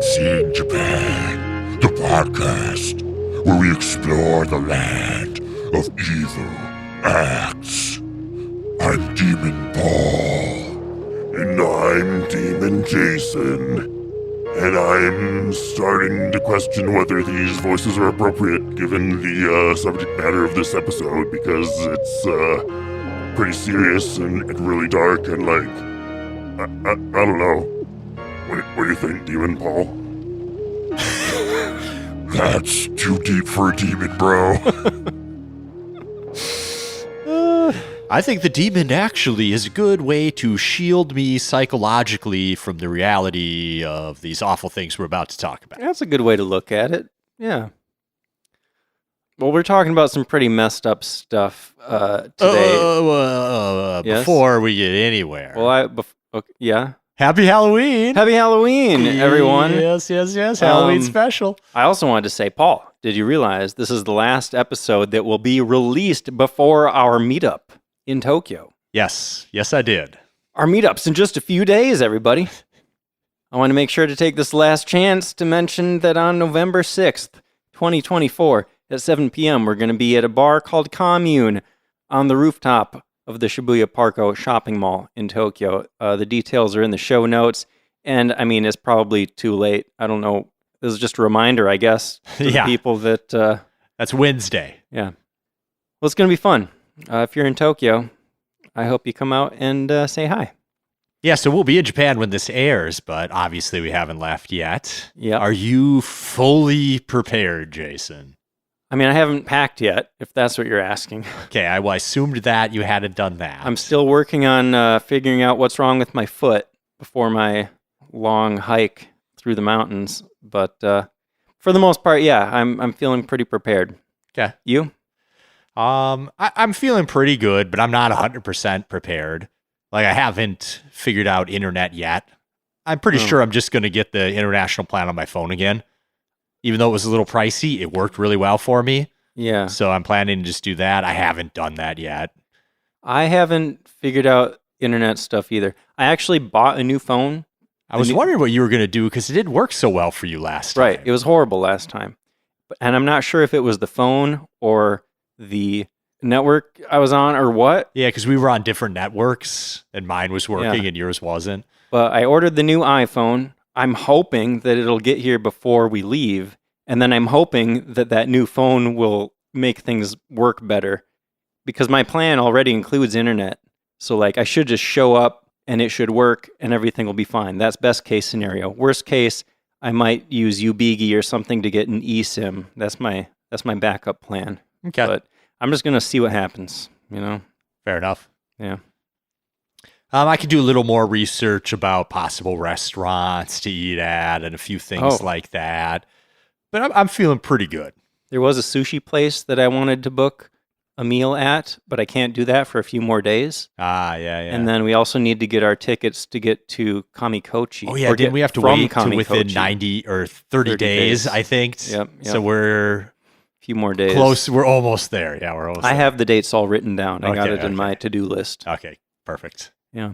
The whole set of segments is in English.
Seeing Japan, the podcast where we explore the land of evil acts. I'm Demon Paul. And I'm Demon Jason. And I'm starting to question whether these voices are appropriate given the subject matter of this episode, because it's pretty serious and really dark and I don't know. What do you think, Demon Paul? That's too deep for a demon, bro. I think the demon actually is a good way to shield me psychologically from the reality of these awful things we're about to talk about. That's a good way to look at it. Yeah. Well, we're talking about some pretty messed up stuff today. Yes? Before we get anywhere. Well, yeah. Happy Halloween! Happy Halloween, everyone. Yes. Halloween special. I also wanted to say, Paul, did you realize this is the last episode that will be released before our meetup in Tokyo? Yes, I did. Our meetup's in just a few days, everybody. I want to make sure to take this last chance to mention that on November 6th, 2024, at 7 p.m., we're going to be at a bar called Commune on the rooftop of the Shibuya Parko shopping mall in Tokyo. The details are in the show notes, and I mean, it's probably too late. I don't know. This is just a reminder, I guess, to the people that... That's Wednesday. Yeah. Well, it's going to be fun. If you're in Tokyo, I hope you come out and say hi. Yeah, so we'll be in Japan when this airs, but obviously we haven't left yet. Yeah. Are you fully prepared, Jason? I mean, I haven't packed yet, if that's what you're asking. Okay, I assumed that you hadn't done that. I'm still working on figuring out what's wrong with my foot before my long hike through the mountains. But for the most part, yeah, I'm feeling pretty prepared. Okay. You? I'm feeling pretty good, but I'm not 100% prepared. Like, I haven't figured out internet yet. I'm pretty sure I'm just going to get the international plan on my phone again. Even though it was a little pricey, it worked really well for me. Yeah. So I'm planning to just do that. I haven't done that yet. I haven't figured out internet stuff either. I actually bought a new phone. I was wondering what you were going to do because it didn't work so well for you last time. Right. It was horrible last time. And I'm not sure if it was the phone or the network I was on or what. Yeah, because we were on different networks and mine was working and yours wasn't. But I ordered the new iPhone. I'm hoping that it'll get here before we leave. And then I'm hoping that that new phone will make things work better. Because my plan already includes internet. So like I should just show up and it should work and everything will be fine. That's best case scenario. Worst case, I might use Ubigi or something to get an eSIM. That's my backup plan. Okay. But I'm just going to see what happens, you know? Fair enough. Yeah. I could do a little more research about possible restaurants to eat at and a few things like that. But I'm feeling pretty good. There was a sushi place that I wanted to book a meal at, but I can't do that for a few more days. Yeah. And then we also need to get our tickets to get to Kamikochi. Oh, yeah. Didn't we have to wait to within 90 or 30 days, I think? Yep. So we're... a few more days. Close. We're almost there. Yeah, we're almost there. I have the dates all written down. I got it in my to-do list. Okay, perfect. Yeah.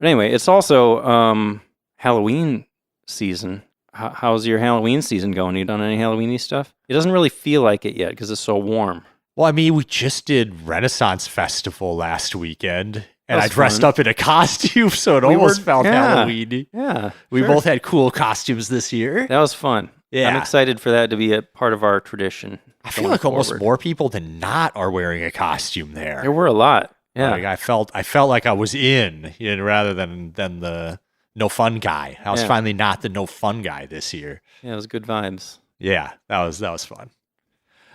But anyway, it's also Halloween season. How's your Halloween season going? You done any Halloween-y stuff? It doesn't really feel like it yet because it's so warm. Well, I mean, we just did Renaissance Festival last weekend, and I dressed up in a costume, so it almost felt Halloween-y. Yeah. We both had cool costumes this year. That was fun. Yeah. I'm excited for that to be a part of our tradition. I feel like almost more people than not are wearing a costume there. There were a lot. Yeah. Like I felt like I was in, rather than the no fun guy. I was finally not the no fun guy this year. Yeah, it was good vibes. Yeah, that was fun.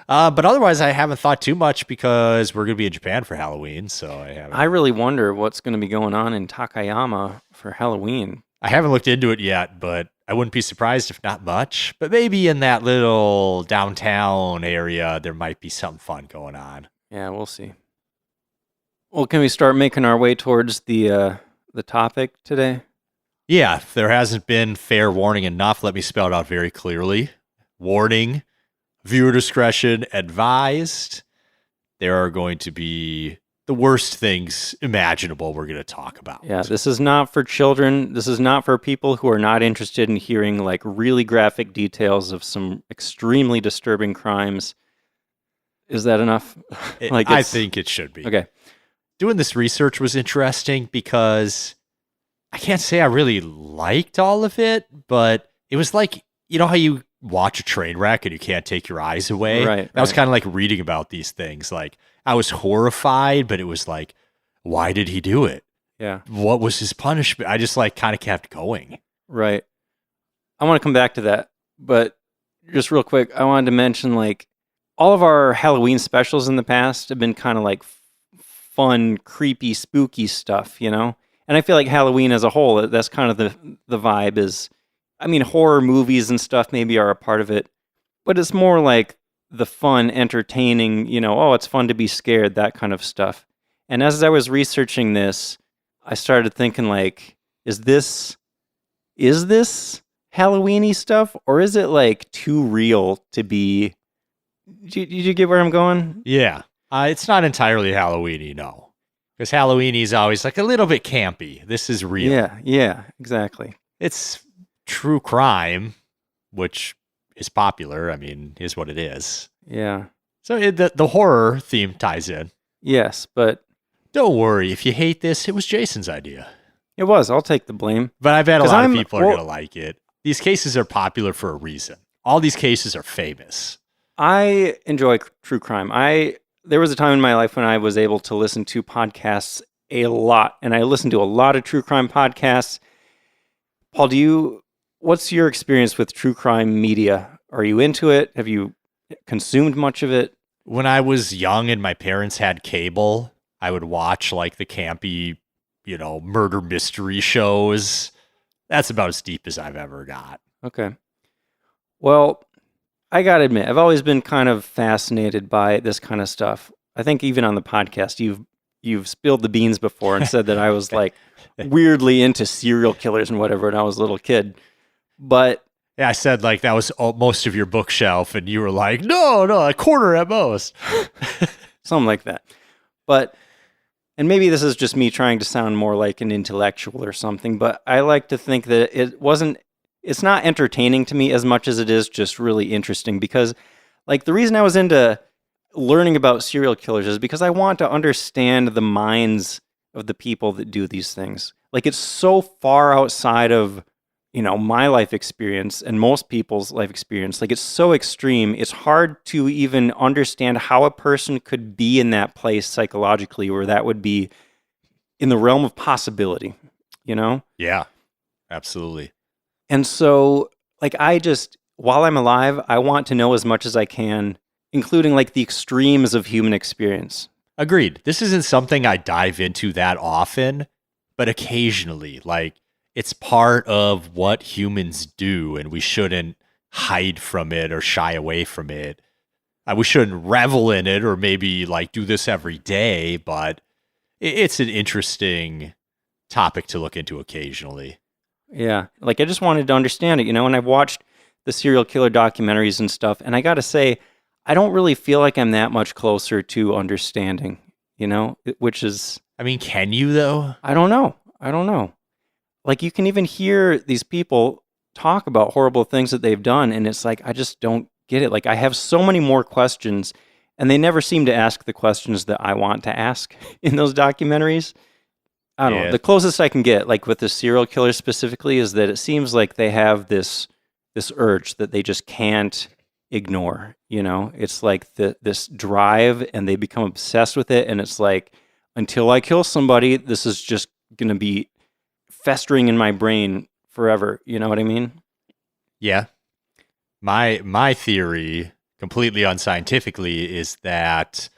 But otherwise, I haven't thought too much because we're going to be in Japan for Halloween, so I haven't. I really wonder what's going to be going on in Takayama for Halloween. I haven't looked into it yet, but I wouldn't be surprised if not much. But maybe in that little downtown area, there might be something fun going on. Yeah, we'll see. Well, can we start making our way towards the topic today? Yeah, if there hasn't been fair warning enough, let me spell it out very clearly. Warning, viewer discretion advised. There are going to be the worst things imaginable we're going to talk about. Yeah, this is not for children. This is not for people who are not interested in hearing like really graphic details of some extremely disturbing crimes. Is that enough? I think it should be. Okay. Doing this research was interesting because I can't say I really liked all of it, but it was like, you know how you watch a train wreck and you can't take your eyes away? Right. That was kind of like reading about these things. Like, I was horrified, but it was like, why did he do it? Yeah. What was his punishment? I just like kind of kept going. Right. I want to come back to that, but just real quick, I wanted to mention like all of our Halloween specials in the past have been kind of like fun, creepy, spooky stuff, you know? And I feel like Halloween as a whole, that's kind of the vibe is, I mean, horror movies and stuff maybe are a part of it, but it's more like the fun, entertaining, you know, oh, it's fun to be scared, that kind of stuff. And as I was researching this, I started thinking like, is this Halloween-y stuff, or is it like too real to be? Did you get where I'm going? Yeah. It's not entirely Halloween-y, no. Because Halloween-y is always like a little bit campy. This is real. Yeah, exactly. It's true crime, which is popular. I mean, is what it is. Yeah. So the horror theme ties in. Yes, but Don't worry. If you hate this, it was Jason's idea. it was. I'll take the blame. But I bet a 'Cause lot of I'm- people are well- going to like it. These cases are popular for a reason. All these cases are famous. I enjoy true crime. There was a time in my life when I was able to listen to podcasts a lot, and I listened to a lot of true crime podcasts. Paul, what's your experience with true crime media? Are you into it? Have you consumed much of it? When I was young and my parents had cable, I would watch like the campy, murder mystery shows. That's about as deep as I've ever got. Okay. Well, I gotta admit, I've always been kind of fascinated by this kind of stuff. I think even on the podcast, you've spilled the beans before and said that I was like weirdly into serial killers and whatever when I was a little kid. But Yeah, I said like that was most of your bookshelf, and you were like, no, a quarter at most. something like that. And maybe this is just me trying to sound more like an intellectual or something, but I like to think that it's not entertaining to me as much as it is just really interesting, because like the reason I was into learning about serial killers is because I want to understand the minds of the people that do these things. Like it's so far outside of, my life experience and most people's life experience. Like it's so extreme. It's hard to even understand how a person could be in that place psychologically, where that would be in the realm of possibility, Yeah, absolutely. And so, like, while I'm alive, I want to know as much as I can, including like the extremes of human experience. Agreed. This isn't something I dive into that often, but occasionally, like, it's part of what humans do, and we shouldn't hide from it or shy away from it. We shouldn't revel in it or maybe like do this every day, but it's an interesting topic to look into occasionally. Yeah. Like I just wanted to understand it, and I've watched the serial killer documentaries and stuff, and I got to say, I don't really feel like I'm that much closer to understanding, which is... I mean, can you though? I don't know. Like you can even hear these people talk about horrible things that they've done, and it's like, I just don't get it. Like I have so many more questions, and they never seem to ask the questions that I want to ask in those documentaries. I don't know. The closest I can get, like with the serial killer specifically, is that it seems like they have this urge that they just can't ignore. It's like this drive, and they become obsessed with it. And it's like, until I kill somebody, this is just going to be festering in my brain forever. You know what I mean? Yeah. My theory, completely unscientifically, is that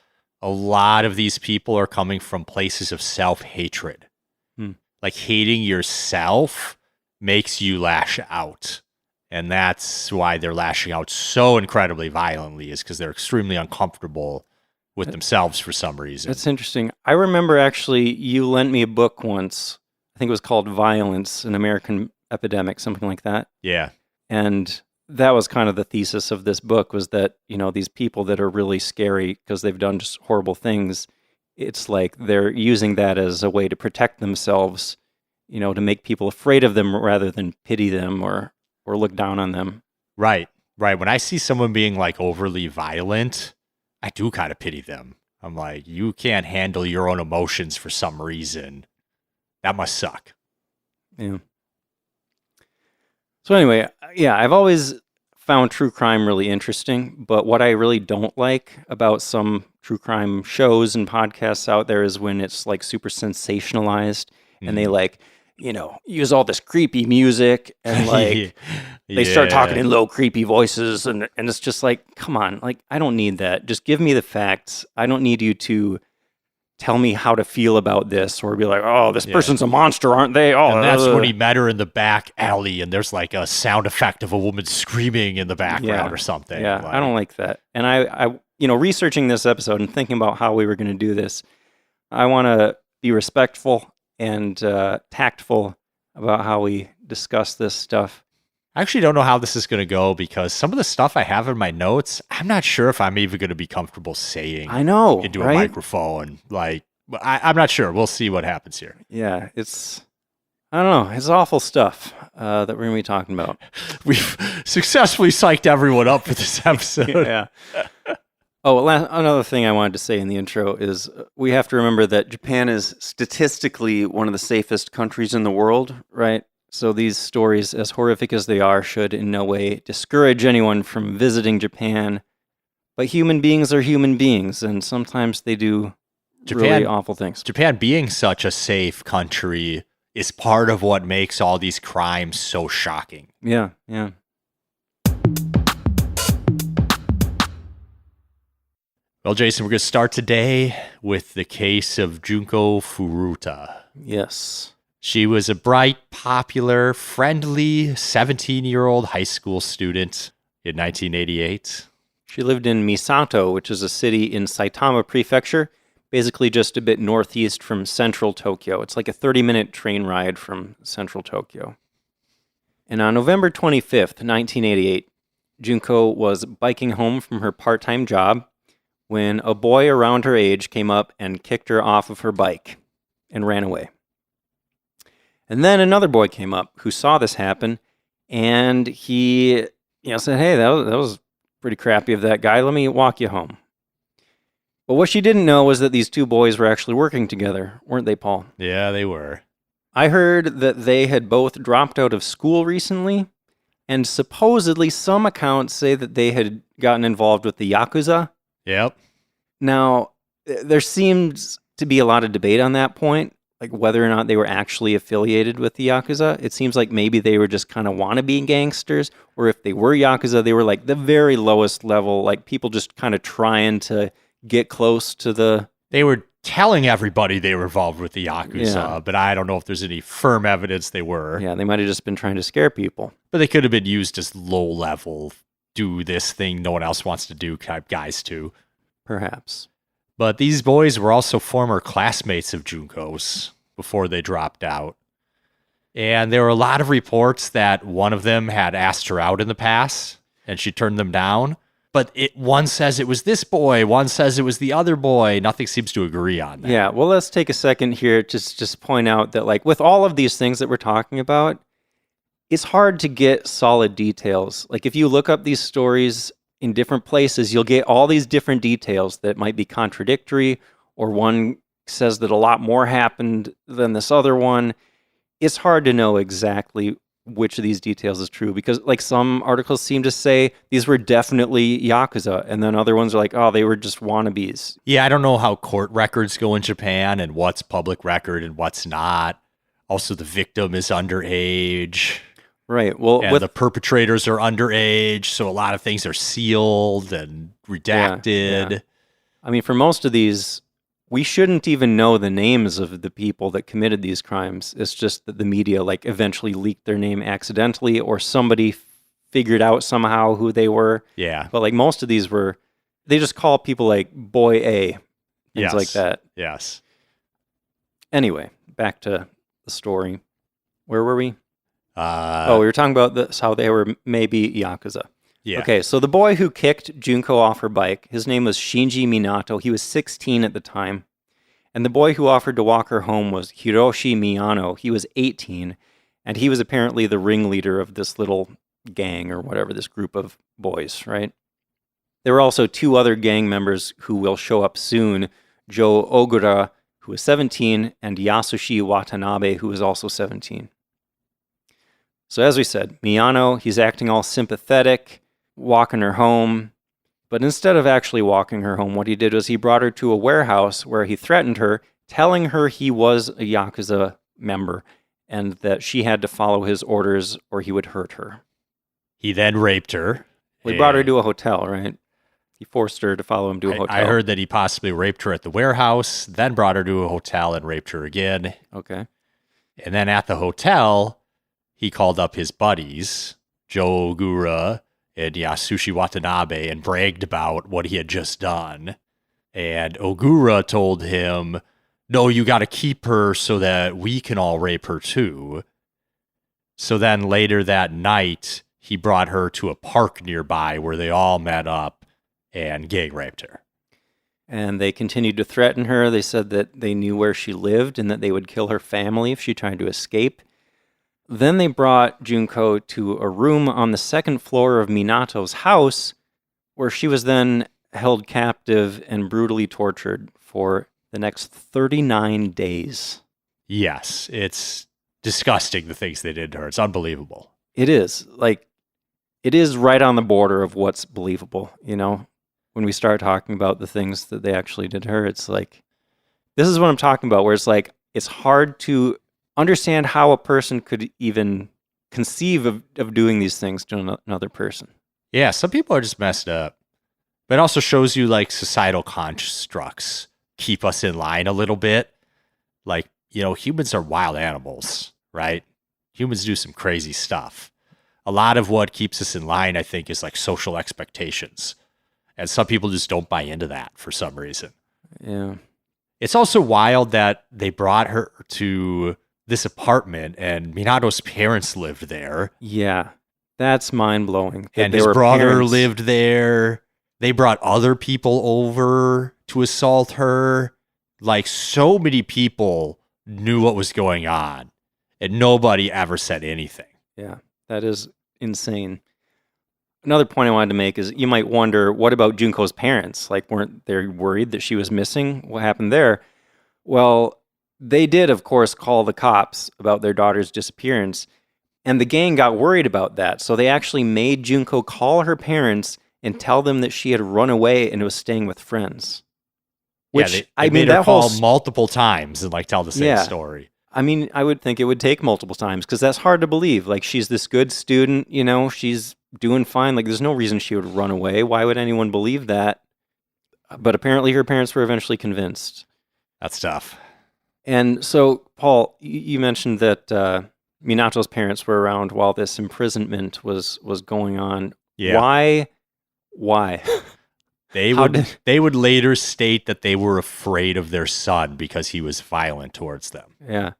a lot of these people are coming from places of self-hatred. Like hating yourself makes you lash out. And that's why they're lashing out so incredibly violently, is because they're extremely uncomfortable with themselves for some reason. That's interesting. I remember actually you lent me a book once. I think it was called Violence, an American Epidemic, something like that. Yeah. And that was kind of the thesis of this book, was that, these people that are really scary because they've done just horrible things, it's like they're using that as a way to protect themselves, to make people afraid of them rather than pity them or look down on them. Right. When I see someone being like overly violent, I do kind of pity them. I'm like, you can't handle your own emotions for some reason. That must suck. Yeah. So anyway, yeah, I've always found true crime really interesting, but what I really don't like about some true crime shows and podcasts out there is when it's like super sensationalized and they like, use all this creepy music and like they start talking in low creepy voices and it's just like, come on, like I don't need that. Just give me the facts. I don't need you to tell me how to feel about this or be like, oh, this person's a monster, aren't they? Oh, and that's when he met her in the back alley and there's like a sound effect of a woman screaming in the background or something. Yeah, I don't like that. And I researching this episode and thinking about how we were going to do this, I want to be respectful and tactful about how we discuss this stuff. I actually don't know how this is going to go because some of the stuff I have in my notes, I'm not sure if I'm even going to be comfortable saying into a microphone. Like, I'm not sure. We'll see what happens here. Yeah, I don't know. It's awful stuff that we're going to be talking about. We've successfully psyched everyone up for this episode. Yeah. Oh, another thing I wanted to say in the intro is we have to remember that Japan is statistically one of the safest countries in the world, right? So these stories, as horrific as they are, should in no way discourage anyone from visiting Japan. But human beings are human beings, and sometimes they do really awful things. Japan being such a safe country is part of what makes all these crimes so shocking. Yeah. Well, Jason, we're going to start today with the case of Junko Furuta. Yes. She was a bright, popular, friendly 17-year-old high school student in 1988. She lived in Misato, which is a city in Saitama Prefecture, basically just a bit northeast from central Tokyo. It's like a 30-minute train ride from central Tokyo. And on November 25th, 1988, Junko was biking home from her part-time job when a boy around her age came up and kicked her off of her bike and ran away. And then another boy came up who saw this happen, and he said, hey, that was pretty crappy of that guy. Let me walk you home. But what she didn't know was that these two boys were actually working together, weren't they, Paul? Yeah, they were. I heard that they had both dropped out of school recently, and supposedly some accounts say that they had gotten involved with the Yakuza. Yep. Now, there seems to be a lot of debate on that point, like whether or not they were actually affiliated with the Yakuza. It seems like maybe they were just kind of wannabe gangsters, or if they were Yakuza, they were like the very lowest level, like people just kind of trying to get close to the... They were telling everybody they were involved with the Yakuza, but I don't know if there's any firm evidence they were. Yeah, they might have just been trying to scare people. But they could have been used as low-level, do this thing no one else wants to do type guys too. Perhaps. But these boys were also former classmates of Junko's before they dropped out. And there were a lot of reports that one of them had asked her out in the past, and she turned them down. But one says it was this boy, one says it was the other boy. Nothing seems to agree on that. Yeah, well, let's take a second here to just point out that, like, with all of these things that we're talking about, it's hard to get solid details. Like, if you look up these stories in different places, you'll get all these different details that might be contradictory, or one says that a lot more happened than this other one. It's hard to know exactly which of these details is true, because like some articles seem to say these were definitely Yakuza, and then other ones are like, oh, they were just wannabes. Yeah, I don't know how court records go in Japan and what's public record and what's not. Also, the victim is underage. Right. Well, and the perpetrators are underage, so a lot of things are sealed and redacted. Yeah. I mean, for most of these, we shouldn't even know the names of the people that committed these crimes. It's just that the media like eventually leaked their name accidentally, or somebody figured out somehow who they were. Yeah. But like most of these they just call people like Boy A, things like that. Yes. Anyway, back to the story. Where were we? We were talking about how they were maybe Yakuza. Yeah. Okay, so the boy who kicked Junko off her bike, his name was Shinji Minato. He was 16 at the time. And the boy who offered to walk her home was Hiroshi Miyano. He was 18, and he was apparently the ringleader of this little gang or whatever, this group of boys, right? There were also 2 other gang members who will show up soon, Joe Ogura, who was 17, and Yasushi Watanabe, who was also 17. So as we said, Miyano, he's acting all sympathetic, walking her home. But instead of actually walking her home, what he did was he brought her to a warehouse where he threatened her, telling her he was a Yakuza member and that she had to follow his orders or he would hurt her. He then raped her. He brought her to a hotel, right? He forced her to follow him to a hotel. I heard that he possibly raped her at the warehouse, then brought her to a hotel and raped her again. Okay. And then at the hotel, he called up his buddies, Joe Ogura and Yasushi Watanabe, and bragged about what he had just done. And Ogura told him, no, you got to keep her so that we can all rape her too. So then later that night, he brought her to a park nearby where they all met up and gang raped her. And they continued to threaten her. They said that they knew where she lived and that they would kill her family if she tried to escape. Then they brought Junko to a room on the 2nd floor of Minato's house, where she was then held captive and brutally tortured for the next 39 days. Yes, it's disgusting, the things they did to her. It's unbelievable. It is. Like, it is right on the border of what's believable, you know? When we start talking about the things that they actually did to her, it's like, this is what I'm talking about, where it's like, it's hard to understand how a person could even conceive of doing these things to another person. Yeah, some people are just messed up. But it also shows you, like, societal constructs keep us in line a little bit. Like, you know, humans are wild animals, right? Humans do some crazy stuff. A lot of what keeps us in line, I think, is like social expectations. And some people just don't buy into that for some reason. Yeah. It's also wild that they brought her to this apartment and Minato's parents lived there. Yeah. That's mind-blowing. And his brother lived there. They brought other people over to assault her. Like, so many people knew what was going on. And nobody ever said anything. Yeah, that is insane. Another point I wanted to make is you might wonder, what about Junko's parents? Like, weren't they worried that she was missing? What happened there? Well, they did, of course, call the cops about their daughter's disappearance, and the gang got worried about that. So they actually made Junko call her parents and tell them that she had run away and was staying with friends. Which, yeah, they made her call multiple times and, like, tell the same story. I mean, I would think it would take multiple times because that's hard to believe. Like, she's this good student, you know, she's doing fine. Like, there's no reason she would run away. Why would anyone believe that? But apparently her parents were eventually convinced. That's tough. And so, Paul, you mentioned that Minato's parents were around while this imprisonment was going on. Yeah. Why? They would later state that they were afraid of their son because he was violent towards them. Yeah.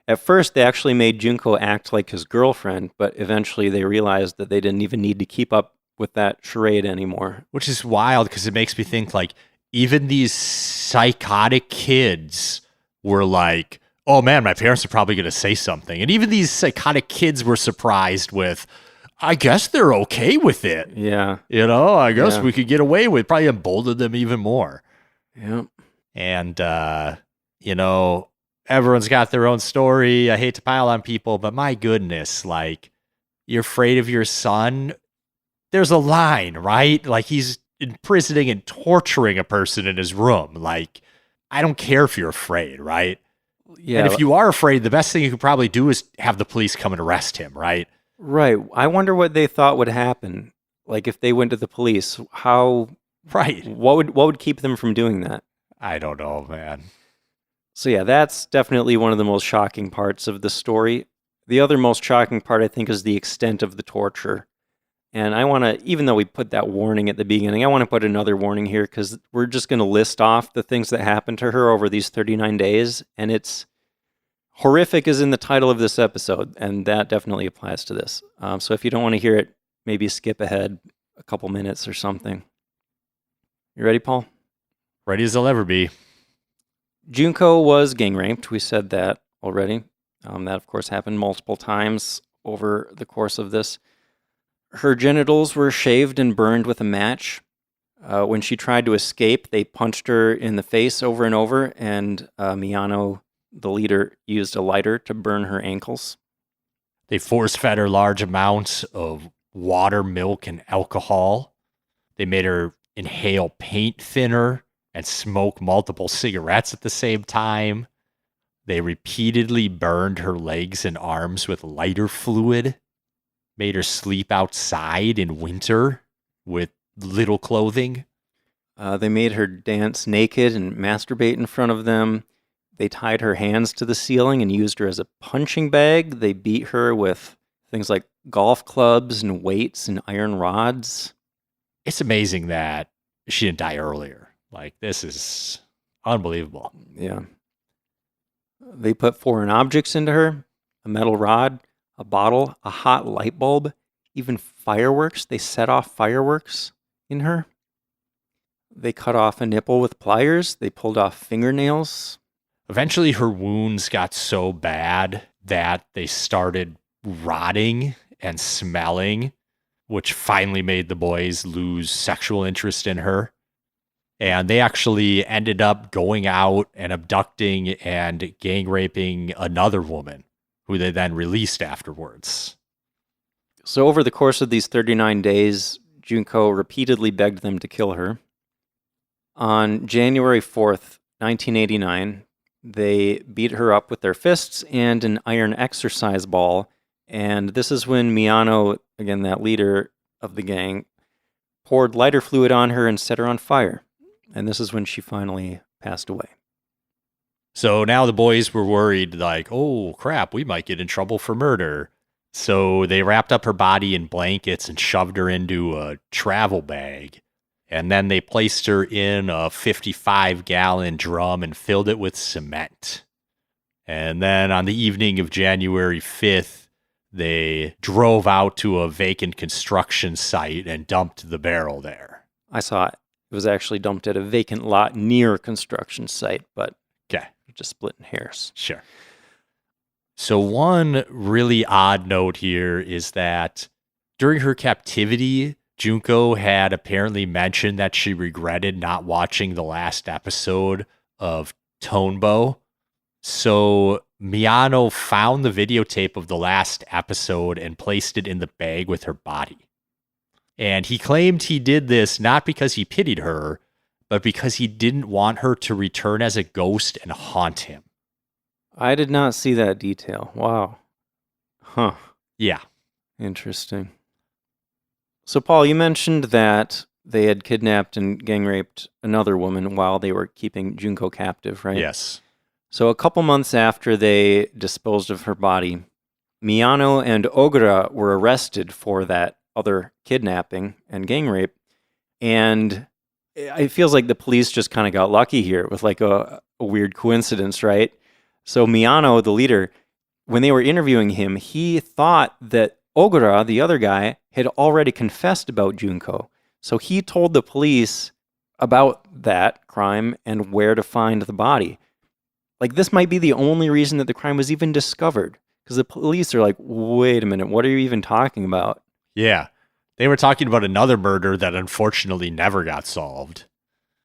At first, they actually made Junko act like his girlfriend, but eventually they realized that they didn't even need to keep up with that charade anymore. Which is wild because it makes me think, like, even these psychotic kids were like, oh man, my parents are probably going to say something. And even these psychotic kids were surprised with, I guess they're okay with it. Yeah. You know, I guess we could get away with it. Probably emboldened them even more. Yeah. And, you know, everyone's got their own story. I hate to pile on people, but my goodness, like, you're afraid of your son. There's a line, right? Like, he's imprisoning and torturing a person in his room. Like, I don't care if you're afraid, right? Yeah. And if you are afraid, the best thing you could probably do is have the police come and arrest him, right? Right. I wonder what they thought would happen. Like, if they went to the police, how... Right. What would keep them from doing that? I don't know, man. So yeah, that's definitely one of the most shocking parts of the story. The other most shocking part, I think, is the extent of the torture. And I want to, even though we put that warning at the beginning, I want to put another warning here because we're just going to list off the things that happened to her over these 39 days. And it's horrific is in the title of this episode, and that definitely applies to this. So if you don't want to hear it, maybe skip ahead a couple minutes or something. You ready, Paul? Ready as I'll ever be. Junko was gang raped. We said that already. That, of course, happened multiple times over the course of this. Her genitals were shaved and burned with a match. When she tried to escape, they punched her in the face over and over, and Miyano, the leader, used a lighter to burn her ankles. They force-fed her large amounts of water, milk, and alcohol. They made her inhale paint thinner and smoke multiple cigarettes at the same time. They repeatedly burned her legs and arms with lighter fluid, made her sleep outside in winter with little clothing. They made her dance naked and masturbate in front of them. They tied her hands to the ceiling and used her as a punching bag. They beat her with things like golf clubs and weights and iron rods. It's amazing that she didn't die earlier. Like, this is unbelievable. Yeah. They put foreign objects into her, a metal rod, a bottle, a hot light bulb, even fireworks. They set off fireworks in her. They cut off a nipple with pliers. They pulled off fingernails. Eventually, her wounds got so bad that they started rotting and smelling, which finally made the boys lose sexual interest in her. And they actually ended up going out and abducting and gang raping another woman, who they then released afterwards. So over the course of these 39 days, Junko repeatedly begged them to kill her. On January 4th, 1989, they beat her up with their fists and an iron exercise ball. And this is when Miyano, again, that leader of the gang, poured lighter fluid on her and set her on fire. And this is when she finally passed away. So now the boys were worried, like, oh, crap, we might get in trouble for murder. So they wrapped up her body in blankets and shoved her into a travel bag. And then they placed her in a 55-gallon drum and filled it with cement. And then on the evening of January 5th, they drove out to a vacant construction site and dumped the barrel there. I saw it. It was actually dumped at a vacant lot near a construction site, but okay, just splitting hairs. Sure. So one really odd note here is that during her captivity, Junko had apparently mentioned that she regretted not watching the last episode of Tonebo. So Miyano found the videotape of the last episode and placed it in the bag with her body. And he claimed he did this not because he pitied her, but because he didn't want her to return as a ghost and haunt him. I did not see that detail. Wow. Huh. Yeah. Interesting. So, Paul, you mentioned that they had kidnapped and gang raped another woman while they were keeping Junko captive, right? Yes. So a couple months after they disposed of her body, Miyano and Ogura were arrested for that other kidnapping and gang rape. And it feels like the police just kind of got lucky here with like a weird coincidence, right? So Miyano, the leader, when they were interviewing him, he thought that Ogura, the other guy, had already confessed about Junko. So he told the police about that crime and where to find the body. Like, this might be the only reason that the crime was even discovered. Because the police are like, wait a minute, what are you even talking about? Yeah. They were talking about another murder that unfortunately never got solved.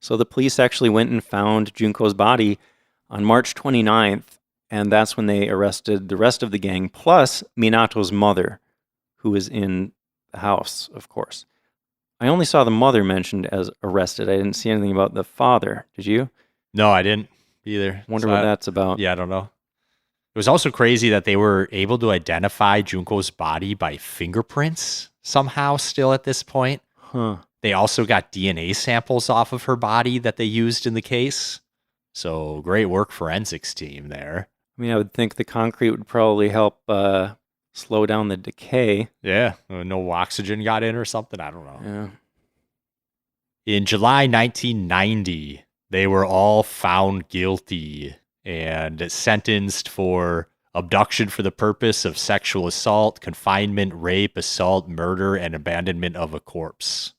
So the police actually went and found Junko's body on March 29th, and that's when they arrested the rest of the gang, plus Minato's mother, who was in the house, of course. I only saw the mother mentioned as arrested. I didn't see anything about the father. Did you? No, I didn't either. Wonder what that's about. Yeah, I don't know. It was also crazy that they were able to identify Junko's body by fingerprints somehow still at this point. Huh. They also got DNA samples off of her body that they used in the case. So great work, forensics team there. I mean, I would think the concrete would probably help slow down the decay. Yeah, no oxygen got in or something. I don't know. Yeah. In July 1990, they were all found guilty and sentenced for abduction for the purpose of sexual assault, confinement, rape, assault, murder, and abandonment of a corpse.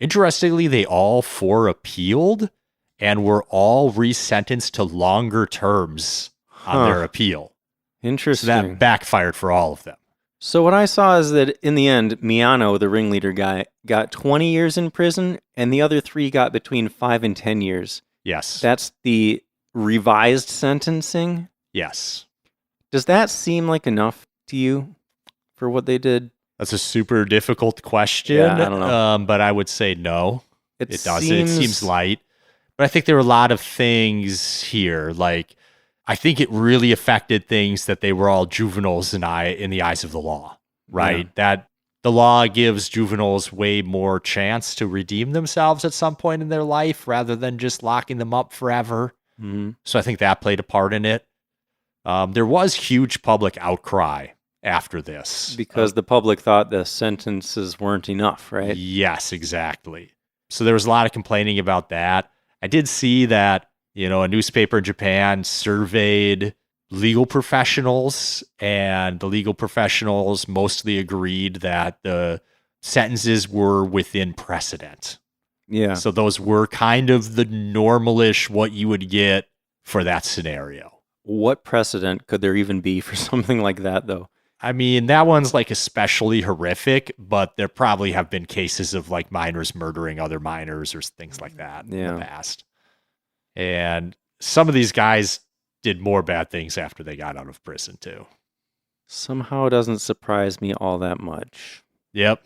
Interestingly, they all four appealed, and were all resentenced to longer terms on their appeal. So Interesting. that backfired for all of them. So what I saw is that in the end, Miyano, the ringleader guy, got 20 years in prison, and the other 3 got between 5 and 10 years. Yes. That's the revised sentencing. Yes. Does that seem like enough to you for what they did? That's a super difficult question. Yeah, I don't know. But I would say no. It doesn't. It seems- seems light. But I think there were a lot of things here. Like, I think it really affected things that they were all juveniles in the eyes of the law, right? Yeah. That the law gives juveniles way more chance to redeem themselves at some point in their life rather than just locking them up forever. Mm-hmm. So I think that played a part in it. There was huge public outcry after this. Because the public thought the sentences weren't enough, right? Yes, exactly. So there was a lot of complaining about that. I did see that, a newspaper in Japan surveyed legal professionals, and the legal professionals mostly agreed that the sentences were within precedent. Yeah. So those were kind of the normalish what you would get for that scenario. What precedent could there even be for something like that, though? I mean, that one's like especially horrific, but there probably have been cases of like minors murdering other minors or things like that in the past. And some of these guys did more bad things after they got out of prison too. Somehow it doesn't surprise me all that much. Yep.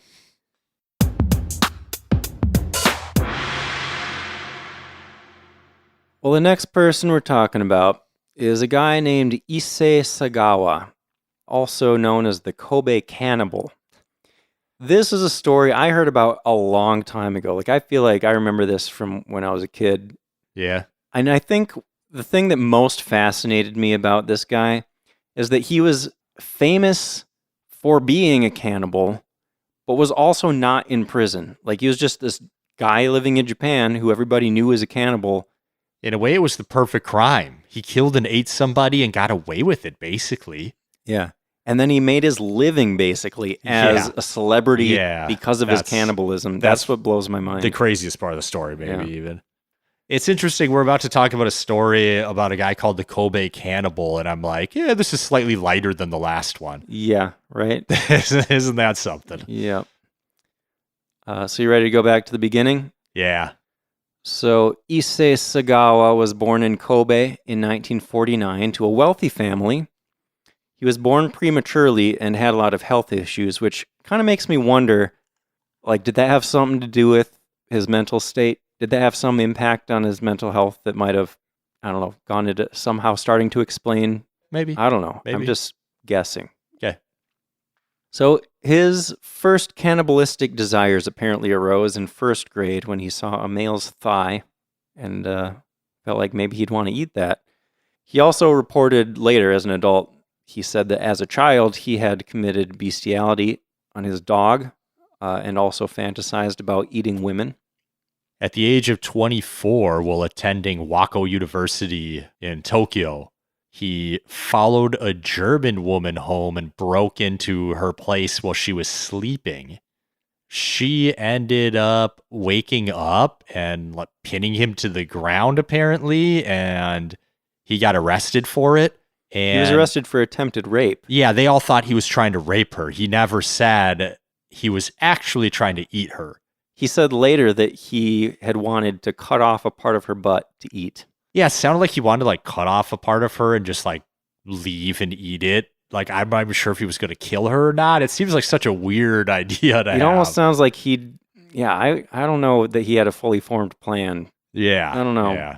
Well, the next person we're talking about is a guy named Issei Sagawa, also known as the Kobe Cannibal. This is a story I heard about a long time ago. Like, I feel like I remember this from when I was a kid. Yeah. And I think the thing that most fascinated me about this guy is that he was famous for being a cannibal, but was also not in prison. Like, he was just this guy living in Japan who everybody knew was a cannibal. In a way, it was the perfect crime. He killed and ate somebody and got away with it, basically. Yeah. And then he made his living, basically, as a celebrity because of his cannibalism. That's what blows my mind. The craziest part of the story, maybe, even. It's interesting. We're about to talk about a story about a guy called the Kobe Cannibal, and I'm like, yeah, this is slightly lighter than the last one. Yeah, right? Isn't that something? Yeah. So you ready to go back to the beginning? Yeah. So Issei Sagawa was born in Kobe in 1949 to a wealthy family. He was born prematurely and had a lot of health issues, which kind of makes me wonder, like, did that have something to do with his mental state? Did that have some impact on his mental health that might have, I don't know, gone into somehow starting to explain? Maybe. I don't know. Maybe. I'm just guessing. Okay. So his first cannibalistic desires apparently arose in first grade when he saw a male's thigh and felt like maybe he'd want to eat that. He also reported later as an adult, he said that as a child he had committed bestiality on his dog and also fantasized about eating women. At the age of 24, while attending Wako University in Tokyo, he followed a German woman home and broke into her place while she was sleeping. She ended up waking up and pinning him to the ground, apparently, and he got arrested for it. And he was arrested for attempted rape. Yeah, they all thought he was trying to rape her. He never said he was actually trying to eat her. He said later that he had wanted to cut off a part of her butt to eat. Yeah, it sounded like he wanted to cut off a part of her and just leave and eat it. Like, I'm not even sure if he was going to kill her or not. It seems like such a weird idea to have. It almost sounds like I don't know that he had a fully formed plan. Yeah. I don't know. Yeah.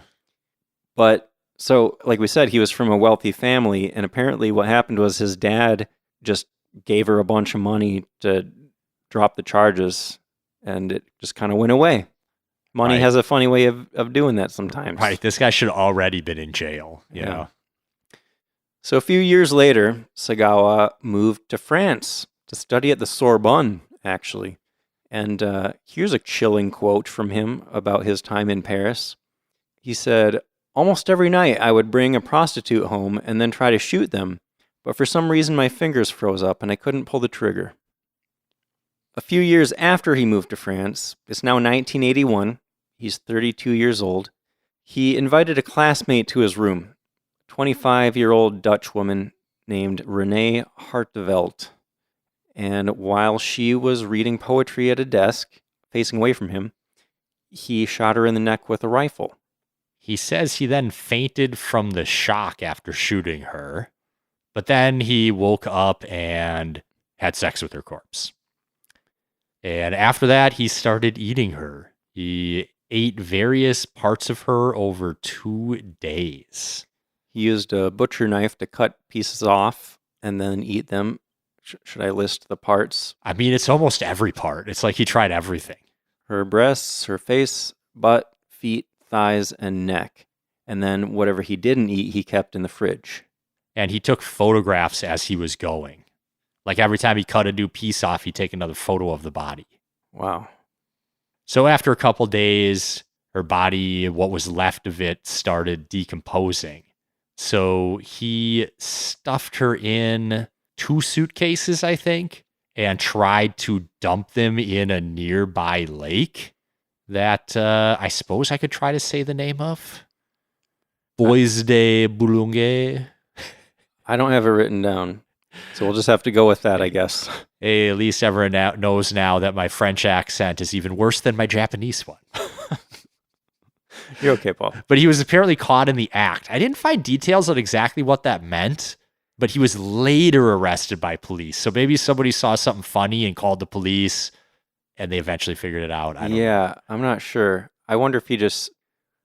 But so, like we said, he was from a wealthy family, and apparently what happened was his dad just gave her a bunch of money to drop the charges, and it just kind of went away. Money has a funny way of doing that sometimes. Right. This guy should have already been in jail, you know? So a few years later, Sagawa moved to France to study at the Sorbonne, actually. And here's a chilling quote from him about his time in Paris. He said, "Almost every night I would bring a prostitute home and then try to shoot them, but for some reason my fingers froze up and I couldn't pull the trigger." A few years after he moved to France, it's now 1981, he's 32 years old, He invited a classmate to his room, a 25-year-old Dutch woman named Renee Hartevelt. And while she was reading poetry at a desk, facing away from him, he shot her in the neck with a rifle. He says he then fainted from the shock after shooting her, but then he woke up and had sex with her corpse. And after that, he started eating her. He ate various parts of her over 2 days. He used a butcher knife to cut pieces off and then eat them. Should I list the parts? I mean, it's almost every part. It's like he tried everything. Her breasts, her face, butt, feet, thighs, and neck. And then whatever he didn't eat, he kept in the fridge. And he took photographs as he was going. Like every time he cut a new piece off, he'd take another photo of the body. Wow. So after a couple days, her body, what was left of it, started decomposing. So he stuffed her in 2 suitcases, I think, and tried to dump them in a nearby lake that I suppose I could try to say the name of. Bois de Boulogne. I don't have it written down, so we'll just have to go with that, I guess. Hey, at least everyone knows now that my French accent is even worse than my Japanese one. You're okay, Paul. But he was apparently caught in the act. I didn't find details on exactly what that meant, but he was later arrested by police. So maybe somebody saw something funny and called the police, and they eventually figured it out. I don't know. I'm not sure. I wonder if he just...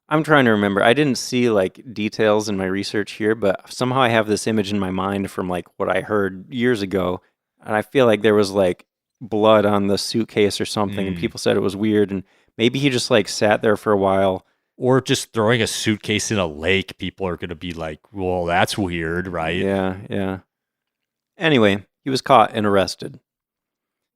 I'm trying to remember. I didn't see like details in my research here, but somehow I have this image in my mind from like what I heard years ago. And I feel like there was like blood on the suitcase or something, and people said it was weird. And maybe he just like sat there for a while. Or just throwing a suitcase in a lake, people are going to be like, well, that's weird, right? Yeah. Anyway, he was caught and arrested.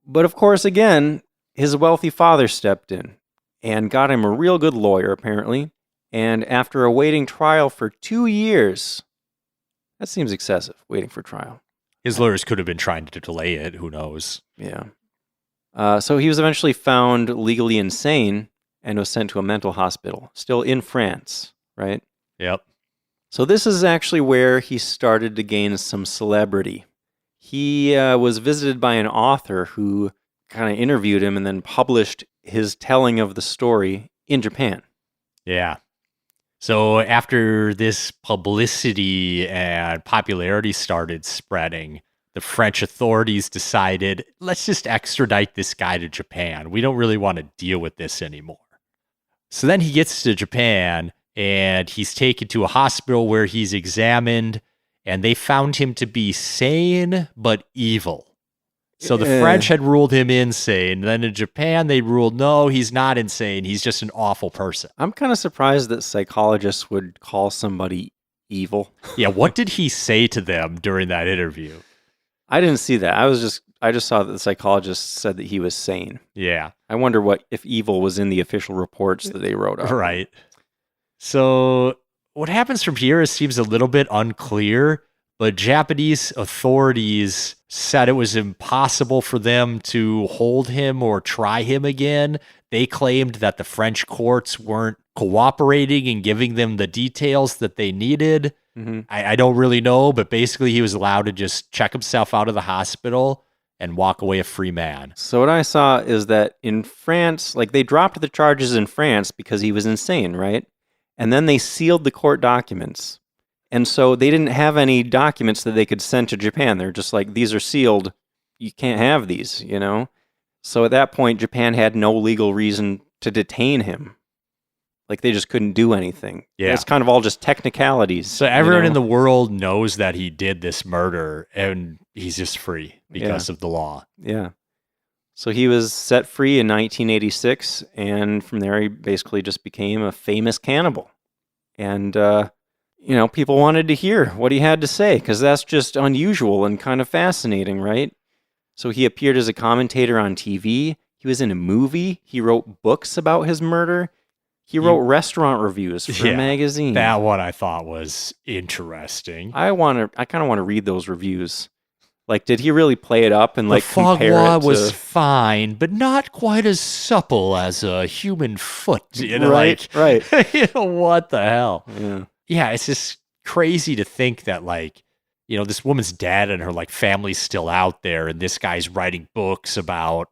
But of course, again, his wealthy father stepped in and got him a real good lawyer, apparently. And after awaiting trial for 2 years, that seems excessive, waiting for trial. His lawyers could have been trying to delay it. Who knows? Yeah. So he was eventually found legally insane and was sent to a mental hospital, still in France, right? Yep. So this is actually where he started to gain some celebrity. He was visited by an author who kind of interviewed him and then published his telling of the story in Japan. Yeah. So after this publicity and popularity started spreading, the French authorities decided, let's just extradite this guy to Japan. We don't really want to deal with this anymore. So then he gets to Japan and he's taken to a hospital where he's examined, and they found him to be sane but evil. So the French had ruled him insane. Then in Japan, they ruled, no, he's not insane. He's just an awful person. I'm kind of surprised that psychologists would call somebody evil. Yeah, what did he say to them during that interview? I didn't see that. I just saw that the psychologist said that he was sane. Yeah. I wonder if evil was in the official reports that they wrote up. Right. So what happens from here seems a little bit unclear, but Japanese authorities said it was impossible for them to hold him or try him again. They claimed that the French courts weren't cooperating and giving them the details that they needed. Mm-hmm. I don't really know, but basically he was allowed to just check himself out of the hospital and walk away a free man. So what I saw is that in France, like they dropped the charges in France because he was insane, right? And then they sealed the court documents. And so they didn't have any documents that they could send to Japan. They're just like, these are sealed. You can't have these, you know? So at that point, Japan had no legal reason to detain him. Like they just couldn't do anything. Yeah. It's kind of all just technicalities. So everyone in the world knows that he did this murder, and he's just free because of the law. Yeah. So he was set free in 1986, and from there he basically just became a famous cannibal. And, people wanted to hear what he had to say, because that's just unusual and kind of fascinating, right? So he appeared as a commentator on TV. He was in a movie. He wrote books about his murder. He wrote restaurant reviews for a magazine. That one I thought was interesting. I kind of want to read those reviews. Like, did he really play it up and The like compare fogwa it to... was fine, but not quite as supple as a human foot. Right, right. What the hell? Yeah. Yeah, it's just crazy to think that, like, this woman's dead and her, like, family's still out there, and this guy's writing books about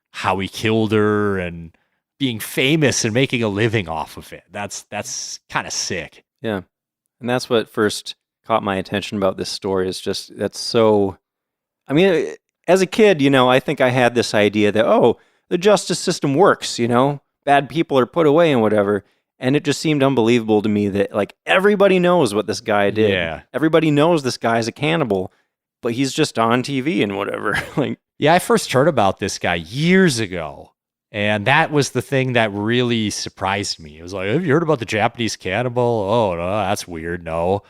how he killed her and being famous and making a living off of it. That's kind of sick. Yeah. And that's what first caught my attention about this story, is just, that's so... I mean, as a kid, I think I had this idea that, oh, the justice system works, bad people are put away and whatever. And it just seemed unbelievable to me that, like, everybody knows what this guy did. Yeah. Everybody knows this guy's a cannibal, but he's just on TV and whatever. Like, yeah, I first heard about this guy years ago. And that was the thing that really surprised me. It was like, have you heard about the Japanese cannibal? Oh, no, that's weird. No.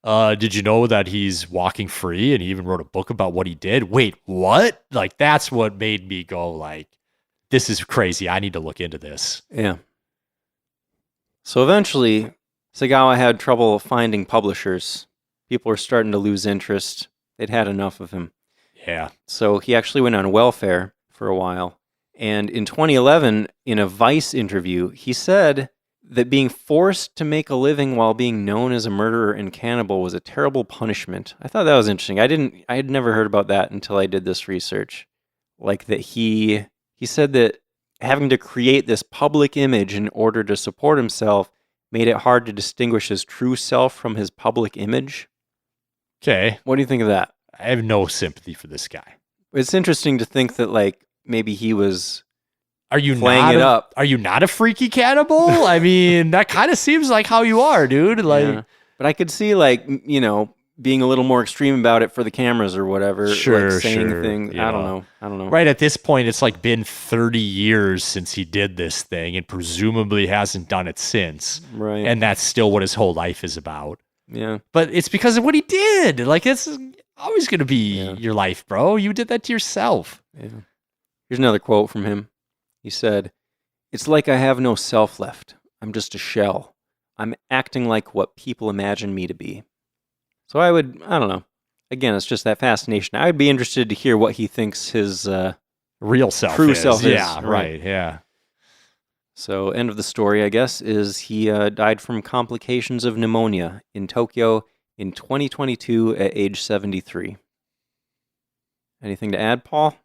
Did you know that he's walking free and he even wrote a book about what he did? Wait, what? Like, that's what made me go, like, this is crazy. I need to look into this. yeah. So eventually, Sagawa had trouble finding publishers. People were starting to lose interest. They'd had enough of him. Yeah. So he actually went on welfare for a while. And in 2011, in a Vice interview, he said that being forced to make a living while being known as a murderer and cannibal was a terrible punishment. I thought that was interesting. I had never heard about that until I did this research. Like, that he said that having to create this public image in order to support himself made it hard to distinguish his true self from his public image. Okay. What do you think of that? I have no sympathy for this guy. It's interesting to think that, like, maybe he was... Are you playing it up? Are you not a freaky cannibal? I mean, that kind of seems like how you are, dude. Like, yeah. But I could see, like, being a little more extreme about it for the cameras or whatever. Sure, like saying sure. things. I don't know. Right at this point, it's like been 30 years since he did this thing, and presumably hasn't done it since. Right. And that's still what his whole life is about. Yeah. But it's because of what he did. Like, it's always going to be your life, bro. You did that to yourself. Yeah. Here's another quote from him. He said, "It's like I have no self left. I'm just a shell. I'm acting like what people imagine me to be." So I don't know. Again, it's just that fascination. I would be interested to hear what he thinks his real self true is. self is. Yeah, right. Yeah. So end of the story, I guess, is he died from complications of pneumonia in Tokyo in 2022 at age 73. Anything to add, Paul?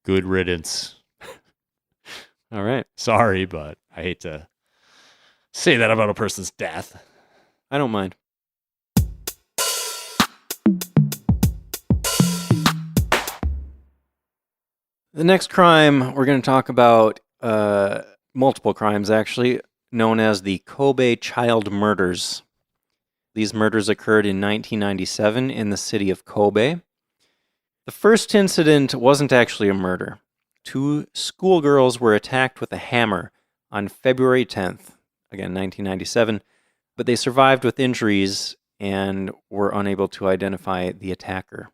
Good riddance. All right. Sorry, but I hate to say that about a person's death. I don't mind. The next crime we're going to talk about, multiple crimes actually, known as the Kobe child murders. These murders occurred in 1997 in the city of Kobe. The first incident wasn't actually a murder. 2 schoolgirls were attacked with a hammer on February 10th, again 1997, but they survived with injuries and were unable to identify the attacker.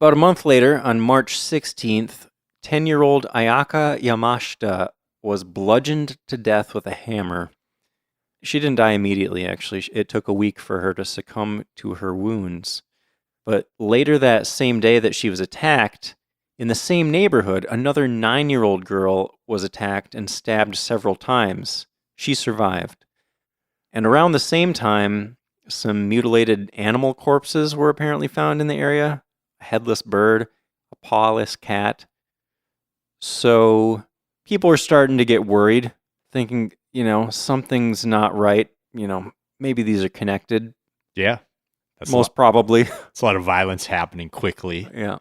About a month later, on March 16th, 10-year-old Ayaka Yamashita was bludgeoned to death with a hammer. She didn't die immediately, actually. It took a week for her to succumb to her wounds. But later that same day that she was attacked, in the same neighborhood, another 9-year-old girl was attacked and stabbed several times. She survived. And around the same time, some mutilated animal corpses were apparently found in the area. A headless bird, a pawless cat. So people were starting to get worried, thinking, something's not right. Maybe these are connected. Yeah. That's Most probably. It's a lot of violence happening quickly. Yeah.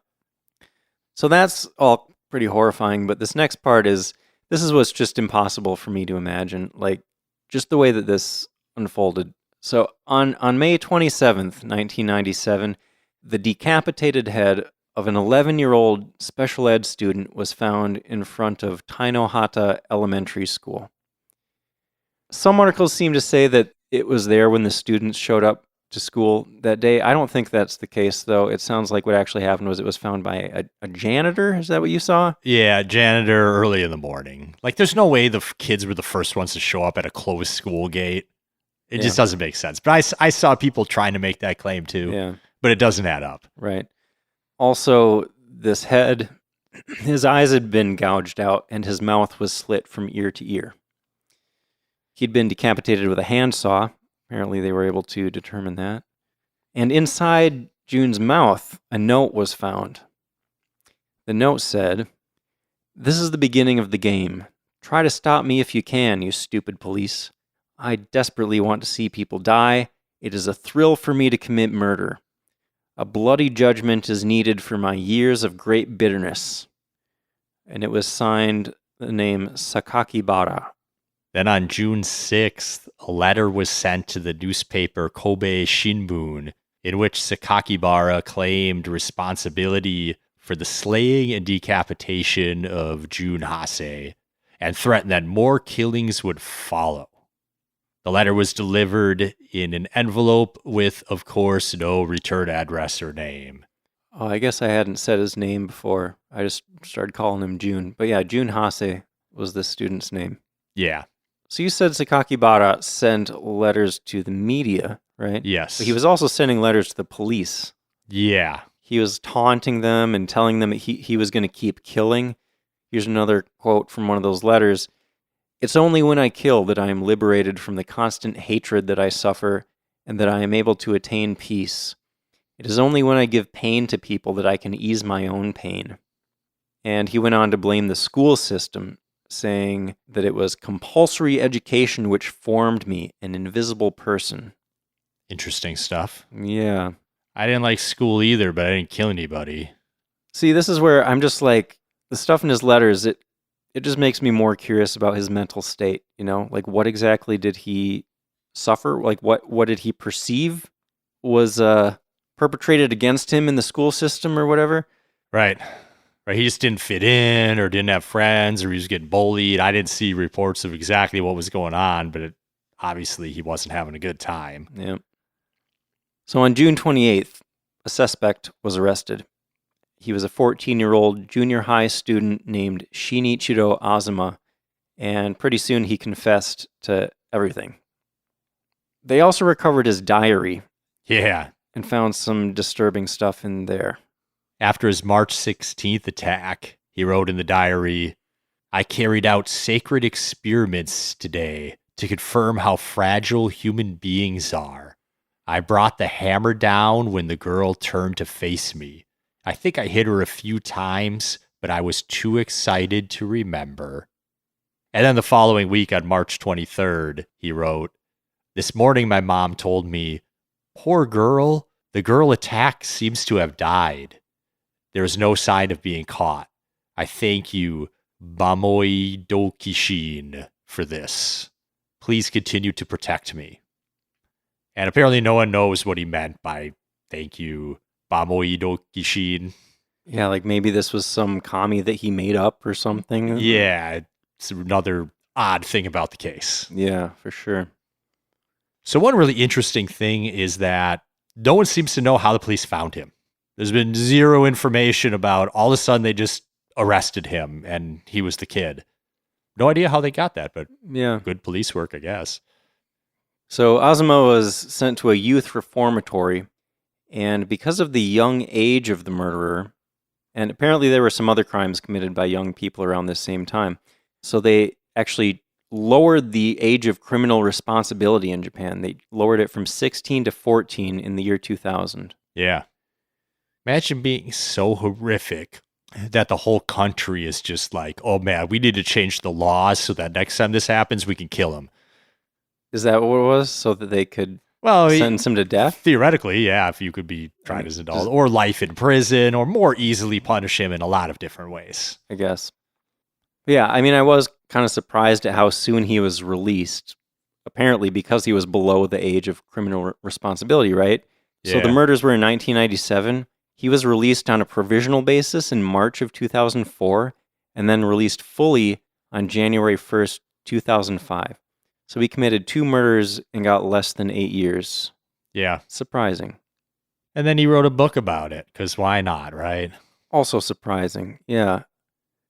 So that's all pretty horrifying, but this next part this is what's just impossible for me to imagine, like, just the way that this unfolded. So on May 27th, 1997, the decapitated head of an 11-year-old special ed student was found in front of Tainohata Elementary School. Some articles seem to say that it was there when the students showed up to school that day. I don't think that's the case, though. It sounds like what actually happened was it was found by a janitor. Is that what you saw? Yeah, janitor early in the morning. Like, there's no way the kids were the first ones to show up at a closed school gate. It just doesn't make sense. But I saw people trying to make that claim, too. Yeah. But it doesn't add up. Right. Also, this head, his eyes had been gouged out and his mouth was slit from ear to ear. He'd been decapitated with a handsaw. Apparently, they were able to determine that. And inside Jun's mouth, a note was found. The note said, "This is the beginning of the game. Try to stop me if you can, you stupid police. I desperately want to see people die. It is a thrill for me to commit murder. A bloody judgment is needed for my years of great bitterness." And it was signed the name Sakakibara. Then on June 6th, a letter was sent to the newspaper Kobe Shinbun, in which Sakakibara claimed responsibility for the slaying and decapitation of Jun Heisei, and threatened that more killings would follow. The letter was delivered in an envelope with, of course, no return address or name. Oh, I guess I hadn't said his name before. I just started calling him Jun. But yeah, Jun Heisei was the student's name. Yeah. So you said Sakakibara sent letters to the media, right? Yes. But he was also sending letters to the police. Yeah. He was taunting them and telling them he was going to keep killing. Here's another quote from one of those letters. "It's only when I kill that I am liberated from the constant hatred that I suffer and that I am able to attain peace. It is only when I give pain to people that I can ease my own pain." And he went on to blame the school system, saying that it was compulsory education which formed me, an invisible person. Interesting stuff. Yeah. I didn't like school either, but I didn't kill anybody. See, this is where I'm just like, the stuff in his letters, it just makes me more curious about his mental state, you know? Like, what exactly did he suffer? Like, what did he perceive was perpetrated against him in the school system or whatever? Right. He just didn't fit in or didn't have friends or he was getting bullied. I didn't see reports of exactly what was going on, but obviously he wasn't having a good time. Yeah. So on June 28th, a suspect was arrested. He was a 14-year-old junior high student named Shinichiro Azuma, and pretty soon he confessed to everything. They also recovered his diary. Yeah. And found some disturbing stuff in there. After his March 16th attack, he wrote in the diary, "I carried out sacred experiments today to confirm how fragile human beings are. I brought the hammer down when the girl turned to face me. I think I hit her a few times, but I was too excited to remember." And then the following week on March 23rd, he wrote, "This morning my mom told me, 'Poor girl, the girl attacked seems to have died. There is no sign of being caught. I thank you, Bamoi Dokishin, for this. Please continue to protect me." And apparently no one knows what he meant by "thank you, Bamoi Dokishin." Yeah, like maybe this was some commie that he made up or something. Yeah, it's another odd thing about the case. Yeah, for sure. So one really interesting thing is that no one seems to know how the police found him. There's been zero information about all of a sudden they just arrested him and he was the kid. No idea how they got that, but yeah, good police work, I guess. So Azuma was sent to a youth reformatory, and because of the young age of the murderer, and apparently there were some other crimes committed by young people around this same time, so they actually lowered the age of criminal responsibility in Japan. They lowered it from 16 to 14 in the year 2000. Yeah. Imagine being so horrific that the whole country is just like, oh man, we need to change the laws so that next time this happens, we can kill him. Is that what it was? So that they could sentence him to death? Theoretically, yeah, if you could be tried as an adult, or life in prison, or more easily punish him in a lot of different ways. I guess. But yeah, I mean, I was kind of surprised at how soon he was released, apparently because he was below the age of criminal responsibility, right? Yeah. So the murders were in 1997. He was released on a provisional basis in March of 2004, and then released fully on January 1st, 2005. So he committed 2 murders and got less than 8 years. Yeah. Surprising. And then he wrote a book about it, because why not, right? Also surprising, yeah.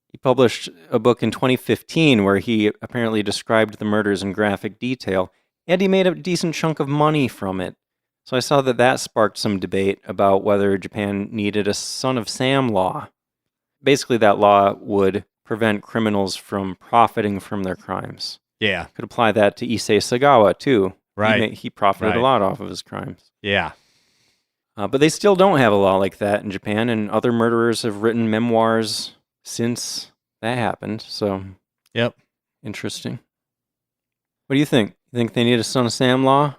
He published a book in 2015 where he apparently described the murders in graphic detail, and he made a decent chunk of money from it. So I saw that sparked some debate about whether Japan needed a Son of Sam law. Basically, that law would prevent criminals from profiting from their crimes. Yeah. Could apply that to Issei Sagawa, too. Right. He profited a lot off of his crimes. Yeah. But they still don't have a law like that in Japan, and other murderers have written memoirs since that happened. So, yep. Interesting. What do you think? You think they need a Son of Sam law?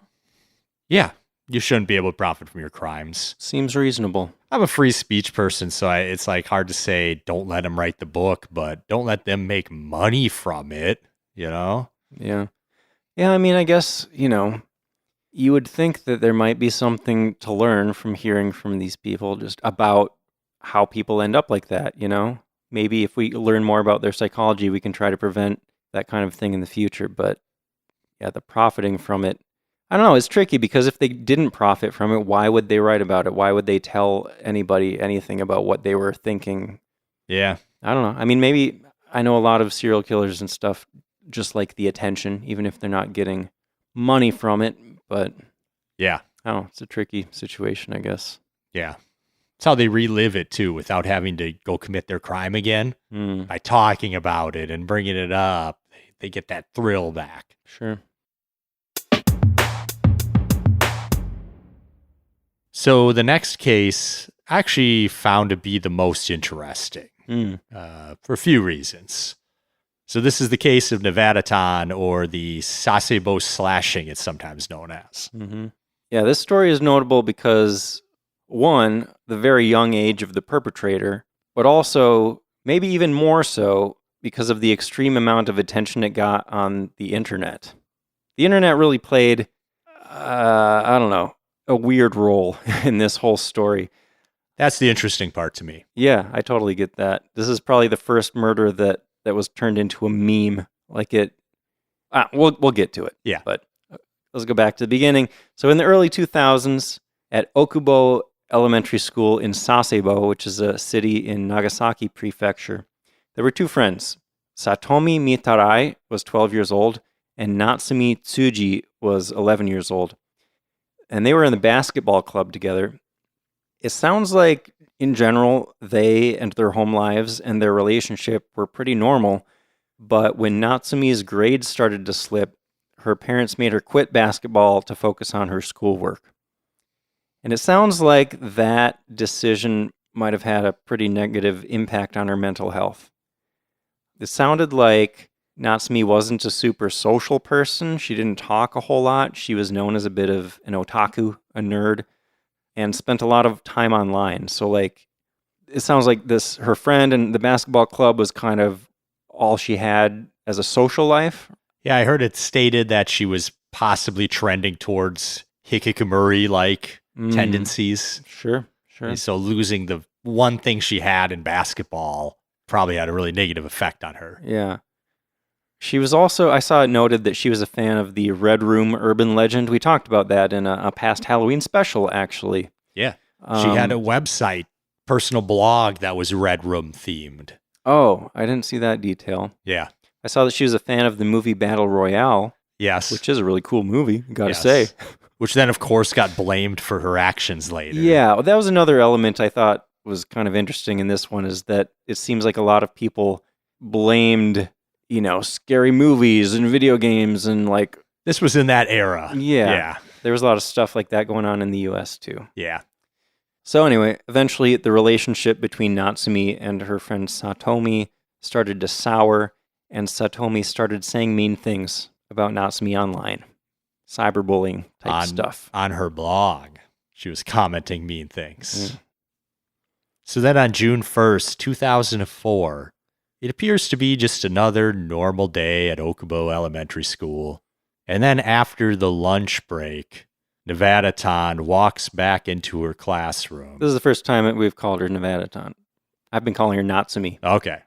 Yeah. You shouldn't be able to profit from your crimes. Seems reasonable. I'm a free speech person, so it's like hard to say don't let them write the book, but don't let them make money from it, you know? Yeah. Yeah, I mean, I guess, you would think that there might be something to learn from hearing from these people just about how people end up like that, Maybe if we learn more about their psychology, we can try to prevent that kind of thing in the future. But yeah, the profiting from it, I don't know, it's tricky because if they didn't profit from it, why would they write about it? Why would they tell anybody anything about what they were thinking? Yeah. I don't know. I mean, maybe I know a lot of serial killers and stuff just like the attention, even if they're not getting money from it. But yeah, I don't know. It's a tricky situation, I guess. Yeah. It's how they relive it, too, without having to go commit their crime again. By talking about it and bringing it up, they get that thrill back. Sure. So the next case I actually found to be the most interesting for a few reasons. So this is the case of Nevada-tan, or the sasebo slashing, it's sometimes known as. Mm-hmm. Yeah, this story is notable because, one, the very young age of the perpetrator, but also, maybe even more so, because of the extreme amount of attention it got on the internet. The internet really played, a weird role in this whole story. That's the interesting part to me. Yeah, I totally get that. This is probably the first murder that was turned into a meme. Like it, we'll get to it. Yeah. But let's go back to the beginning. So in the early 2000s, at Okubo Elementary School in Sasebo, which is a city in Nagasaki Prefecture, there were two friends. Satomi Mitarai was 12 years old, and Natsumi Tsuji was 11 years old. And they were in the basketball club together. It sounds like, in general, they and their home lives and their relationship were pretty normal. But when Natsumi's grades started to slip, her parents made her quit basketball to focus on her schoolwork. And it sounds like that decision might have had a pretty negative impact on her mental health. It sounded like Natsumi wasn't a super social person. She didn't talk a whole lot. She was known as a bit of an otaku, a nerd, and spent a lot of time online. So, it sounds like her friend and the basketball club was kind of all she had as a social life. Yeah, I heard it stated that she was possibly trending towards hikikomori-like tendencies. Sure. So losing the one thing she had in basketball probably had a really negative effect on her. Yeah. She was also, I saw it noted that she was a fan of the Red Room urban legend. We talked about that in a past Halloween special, actually. Yeah. She had a website, personal blog that was Red Room themed. Oh, I didn't see that detail. Yeah. I saw that she was a fan of the movie Battle Royale. Yes. Which is a really cool movie, gotta say. Which then, of course, got blamed for her actions later. Yeah, well, that was another element I thought was kind of interesting in this one, is that it seems like a lot of people blamed, scary movies and video games and This was in that era. Yeah. There was a lot of stuff like that going on in the US too. Yeah. So anyway, eventually the relationship between Natsumi and her friend Satomi started to sour, and Satomi started saying mean things about Natsumi online. Cyberbullying type stuff. On her blog, she was commenting mean things. So then on June 1st, 2004, it appears to be just another normal day at Okubo Elementary School. And then after the lunch break, Nevada-tan walks back into her classroom. This is the first time we've called her Nevada-tan. I've been calling her Natsumi. Okay.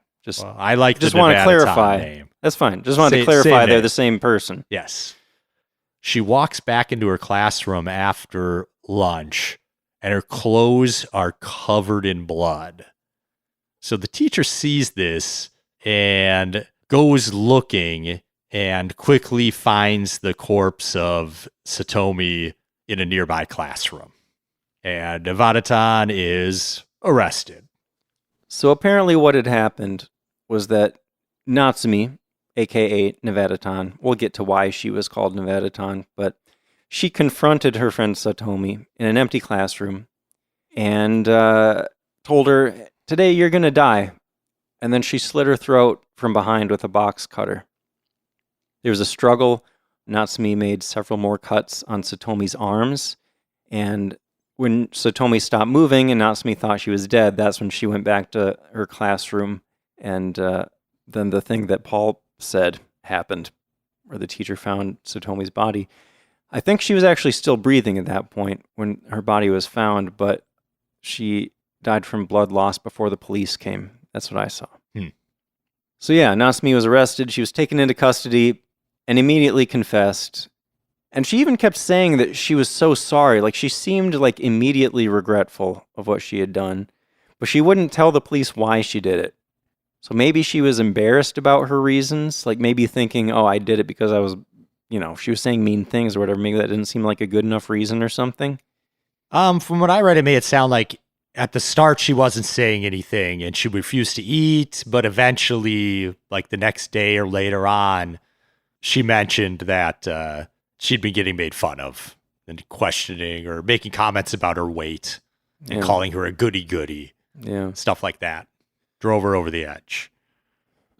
I like just the want to Nevada-tan clarify. name. That's fine. Just wanted to clarify they're the same person. Yes. She walks back into her classroom after lunch, and her clothes are covered in blood. So the teacher sees this and goes looking and quickly finds the corpse of Satomi in a nearby classroom. And Nevada-tan is arrested. So apparently what had happened was that Natsumi, aka Nevada-tan, we'll get to why she was called Nevada-tan, but she confronted her friend Satomi in an empty classroom and told her, "Today you're going to die." And then she slit her throat from behind with a box cutter. There was a struggle. Natsumi made several more cuts on Satomi's arms, and when Satomi stopped moving and Natsumi thought she was dead, that's when she went back to her classroom, and then the thing that Paul said happened, where the teacher found Satomi's body. I think she was actually still breathing at that point when her body was found, but she died from blood loss before the police came. That's what I saw. So yeah, Natsumi was arrested. She was taken into custody and immediately confessed. And she even kept saying that she was so sorry. Like, she seemed like immediately regretful of what she had done, but she wouldn't tell the police why she did it. So maybe she was embarrassed about her reasons, like maybe thinking, oh, I did it because I was, she was saying mean things or whatever. Maybe that didn't seem like a good enough reason or something. From what I read, it made it sound like at the start she wasn't saying anything and she refused to eat, but eventually, like the next day or later on, she mentioned that she'd been getting made fun of and questioning or making comments about her weight and calling her a goody-goody. Yeah. Stuff like that. Drove her over the edge.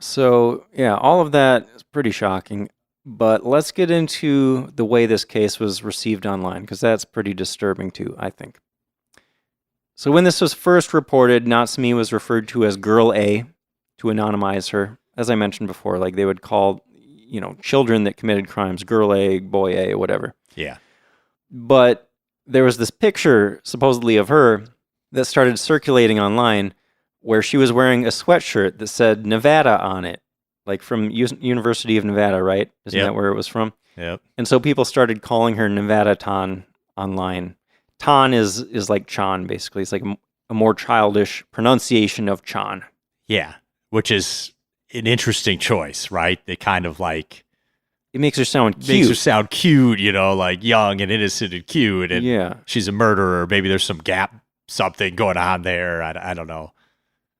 So, yeah, all of that is pretty shocking. But let's get into the way this case was received online, because that's pretty disturbing too, I think. So when this was first reported, Natsumi was referred to as Girl A to anonymize her. As I mentioned before, like they would call, children that committed crimes, Girl A, Boy A, whatever. Yeah. But there was this picture, supposedly, of her that started circulating online where she was wearing a sweatshirt that said Nevada on it, like from University of Nevada, right? Isn't that where it was from? Yep. And so people started calling her Nevada-tan online. Tan is like Chan, basically. It's like a more childish pronunciation of Chan. Yeah, which is an interesting choice, right? They kind of like... It makes her sound cute. Makes her sound cute, like young and innocent and cute. And yeah. She's a murderer. Maybe there's some something going on there. I don't know.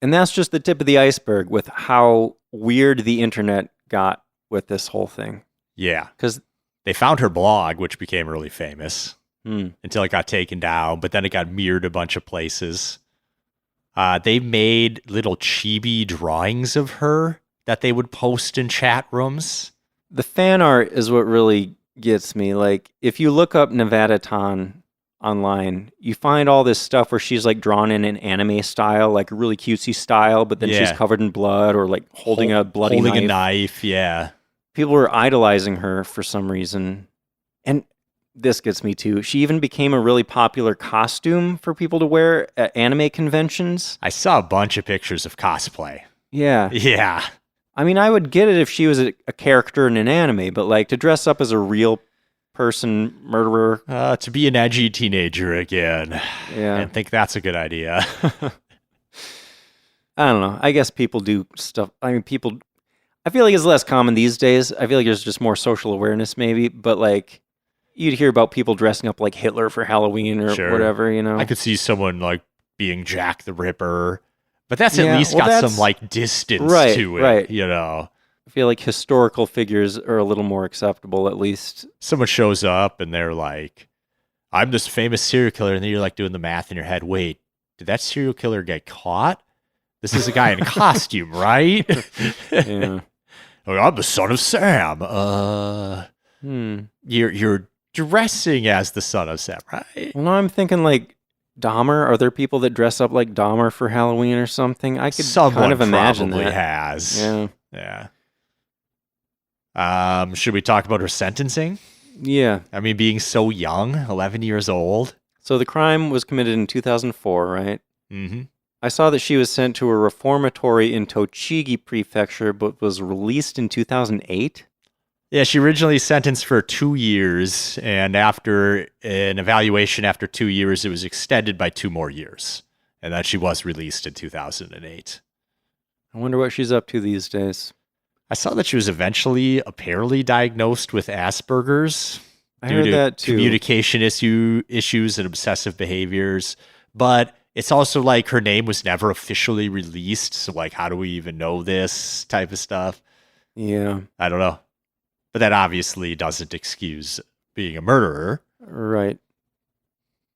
And that's just the tip of the iceberg with how weird the internet got with this whole thing. Yeah. Because they found her blog, which became really famous until it got taken down, but then it got mirrored a bunch of places. They made little chibi drawings of her that they would post in chat rooms. The fan art is what really gets me. Like, if you look up Nevada-tan online, you find all this stuff where she's like drawn in an anime style, like a really cutesy style, but then she's covered in blood or like holding a bloody knife. Holding a knife, yeah. People were idolizing her for some reason. And this gets me too. She even became a really popular costume for people to wear at anime conventions. I saw a bunch of pictures of cosplay. Yeah. Yeah. I mean, I would get it if she was a character in an anime, but like to dress up as a real person murderer. To be an edgy teenager again. Yeah. I think that's a good idea. I don't know. I guess people do stuff. I mean, I feel like it's less common these days. I feel like there's just more social awareness maybe, but like you'd hear about people dressing up like Hitler for Halloween or whatever, I could see someone like being Jack the Ripper, but that's at least got some like distance to it, right. I feel like historical figures are a little more acceptable, at least. Someone shows up and they're like, I'm this famous serial killer, and then you're like doing the math in your head. Wait, did that serial killer get caught? This is a guy in a costume, right? Yeah. I'm the son of Sam. You're dressing as the son of Sam, right? Well, now I'm thinking like Dahmer. Are there people that dress up like Dahmer for Halloween or something? I could kind of imagine that. Someone probably has. Yeah. Should we talk about her sentencing? Yeah. I mean, being so young, 11 years old. So the crime was committed in 2004, right? Mm-hmm. I saw that she was sent to a reformatory in Tochigi Prefecture, but was released in 2008. Yeah, she originally sentenced for 2 years, and after an evaluation after 2 years, it was extended by 2 more years, and then she was released in 2008. I wonder what she's up to these days. I saw that she was eventually apparently diagnosed with Asperger's. I due heard to that too. communication issues and obsessive behaviors. But it's also like her name was never officially released. So like, how do we even know this type of stuff? Yeah. I don't know. But that obviously doesn't excuse being a murderer. Right.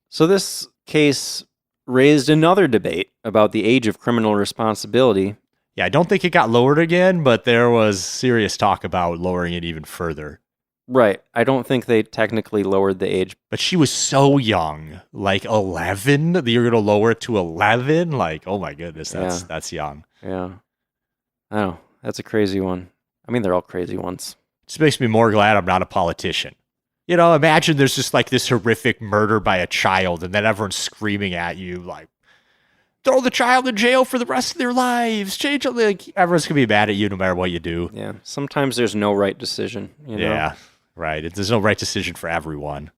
So this case raised another debate about the age of criminal responsibility. Yeah, I don't think it got lowered again, but there was serious talk about lowering it even further. Right. I don't think they technically lowered the age. But she was so young, like 11, that you're going to lower it to 11? Like, oh my goodness, that's young. Yeah. Oh, that's a crazy one. I mean, they're all crazy ones. Just makes me more glad I'm not a politician. You know, imagine there's just like this horrific murder by a child, and then everyone's screaming at you like, throw the child in jail for the rest of their lives. Change it. Like, everyone's going to be mad at you no matter what you do. Yeah. Sometimes there's no right decision. You know? Yeah, right. There's no right decision for everyone.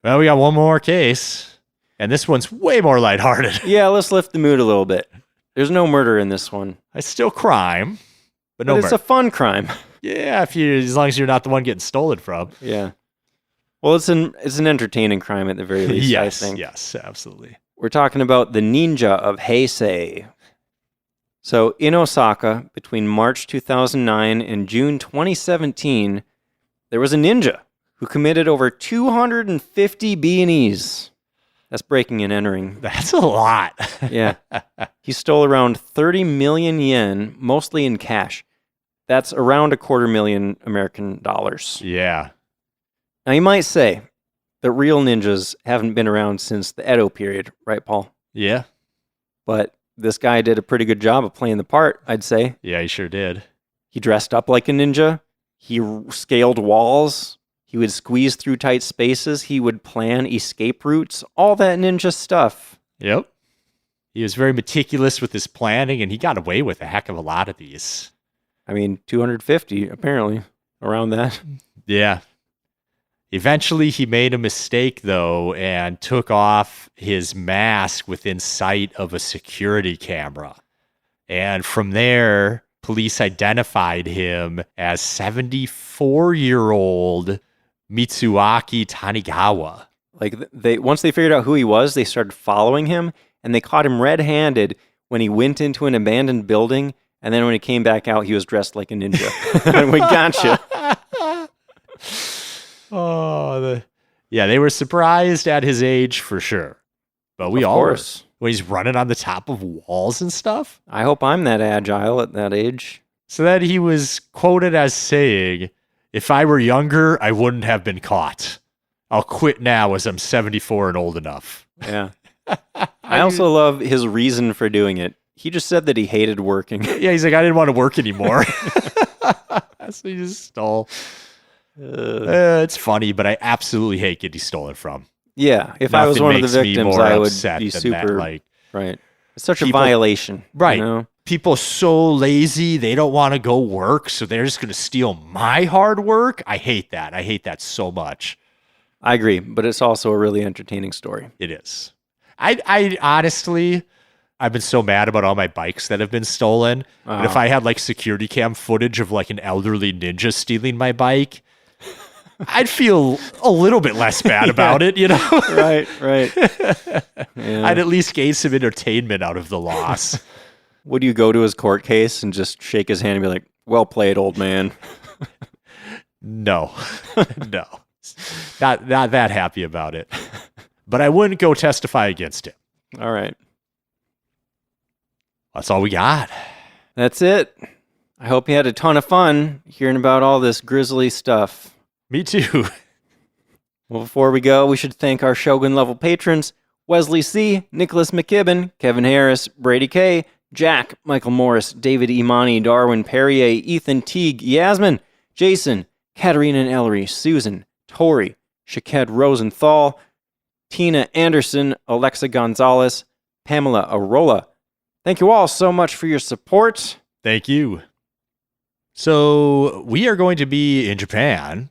Well, we got one more case, and this one's way more lighthearted. Yeah, let's lift the mood a little bit. There's no murder in this one. It's still crime, but no But it's murder. a fun crime. Yeah, as long as you're not the one getting stolen from. Yeah. Well, it's an entertaining crime at the very least, Yes, I think. yes, absolutely. We're talking about the ninja of Heisei. So, in Osaka, between March 2009 and June 2017, there was a ninja who committed over 250 B&Es. That's breaking and entering. That's a lot. Yeah. He stole around 30 million yen, mostly in cash. That's around $250,000 American dollars. Yeah. Now, you might say that real ninjas haven't been around since the Edo period, right, Paul? Yeah. But this guy did a pretty good job of playing the part, I'd say. Yeah, he sure did. He dressed up like a ninja. He scaled walls. He would squeeze through tight spaces. He would plan escape routes. All that ninja stuff. Yep. He was very meticulous with his planning, and he got away with a heck of a lot of these. I mean, 250, apparently, around that. Yeah. Eventually, he made a mistake, though, and took off his mask within sight of a security camera. And from there, police identified him as 74-year-old Mitsuaki Tanigawa. Like, once they figured out who he was, they started following him, and they caught him red-handed when he went into an abandoned building, and then when he came back out, he was dressed like a ninja. And we gotcha. Yeah, they were surprised at his age for sure. But we Of all were. course. When he's running on the top of walls and stuff. I hope I'm that agile at that age. So that he was quoted as saying, "If I were younger, I wouldn't have been caught. I'll quit now as I'm 74 and old enough." Yeah. I also love his reason for doing it. He just said that he hated working. Yeah, he's like, I didn't want to work anymore. So he just stole. It's funny, but I absolutely hate getting stolen from. Yeah, if I was Nothing one of the makes me victims, more I would upset be than super that, like, right. It's such a people- violation, Right. You know? People so lazy, they don't want to go work, so they're just going to steal my hard work. I hate that. I hate that so much. I agree, but it's also a really entertaining story. It is. I honestly, I've been so mad about all my bikes that have been stolen. But if I had like security cam footage of like an elderly ninja stealing my bike, I'd feel a little bit less bad about it, you know? Right. Yeah. I'd at least gain some entertainment out of the loss. Would you go to his court case and just shake his hand and be like, "Well played, old man"? No. No. Not that happy about it. But I wouldn't go testify against him. All right. That's all we got. That's it. I hope you had a ton of fun hearing about all this grisly stuff. Me too. Well, before we go, we should thank our Shogun level patrons: Wesley C., Nicholas McKibben, Kevin Harris, Brady K., Jack, Michael Morris, David Imani, Darwin Perrier, Ethan Teague, Yasmin, Jason, Katarina and Ellery, Susan, Tori, Shaked Rosenthal, Tina Anderson, Alexa Gonzalez, Pamela Arola. Thank you all so much for your support. Thank you. So we are going to be in Japan.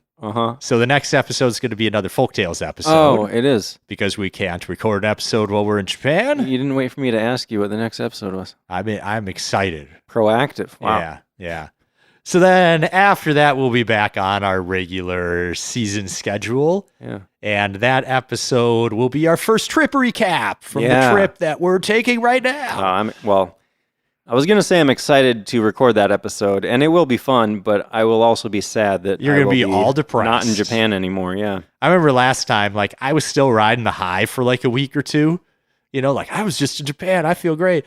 So the next episode is going to be another Folktales episode. Oh, it is. Because we can't record an episode while we're in Japan. You didn't wait for me to ask you what the next episode was. I'm excited. Proactive. Wow. Yeah. So then after that, we'll be back on our regular season schedule. Yeah. And that episode will be our first trip recap from Yeah. the trip that we're taking right now. I was going to say I'm excited to record that episode, and it will be fun, but I will also be sad that You're I going to will be all depressed. Not in Japan anymore, yeah. I remember last time, like, I was still riding the high for like a week or two. You know, like, I was just in Japan. I feel great.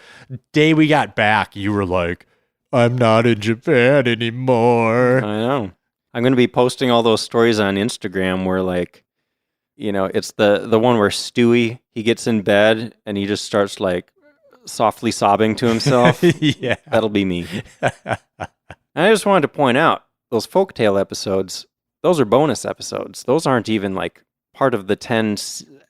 Day we got back, you were like, I'm not in Japan anymore. I know. I'm going to be posting all those stories on Instagram where, like, you know, it's the one where Stewie, he gets in bed and he just starts, like, softly sobbing to himself. Yeah. That'll be me. And I just wanted to point out, those folktale episodes, those are bonus episodes. Those aren't even, like, part of the 10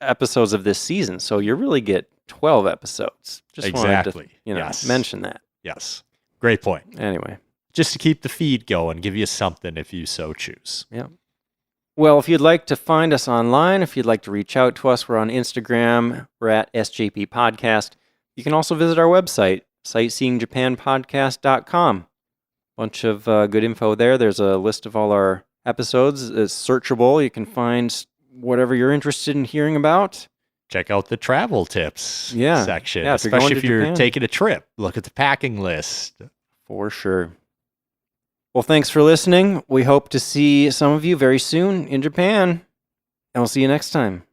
episodes of this season. So you really get 12 episodes. Just wanted to, Yes. mention that. Yes. Great point. Anyway. Just to keep the feed going, give you something if you so choose. Yeah. Well, if you'd like to find us online, if you'd like to reach out to us, we're on Instagram. We're at SJP Podcast. You can also visit our website, sightseeingjapanpodcast.com. Bunch of good info there. There's a list of all our episodes. It's searchable. You can find whatever you're interested in hearing about. Check out the travel tips section, Yeah, especially if you're Japan. taking a trip. Look at the packing list. For sure. Well, thanks for listening. We hope to see some of you very soon in Japan. And we'll see you next time.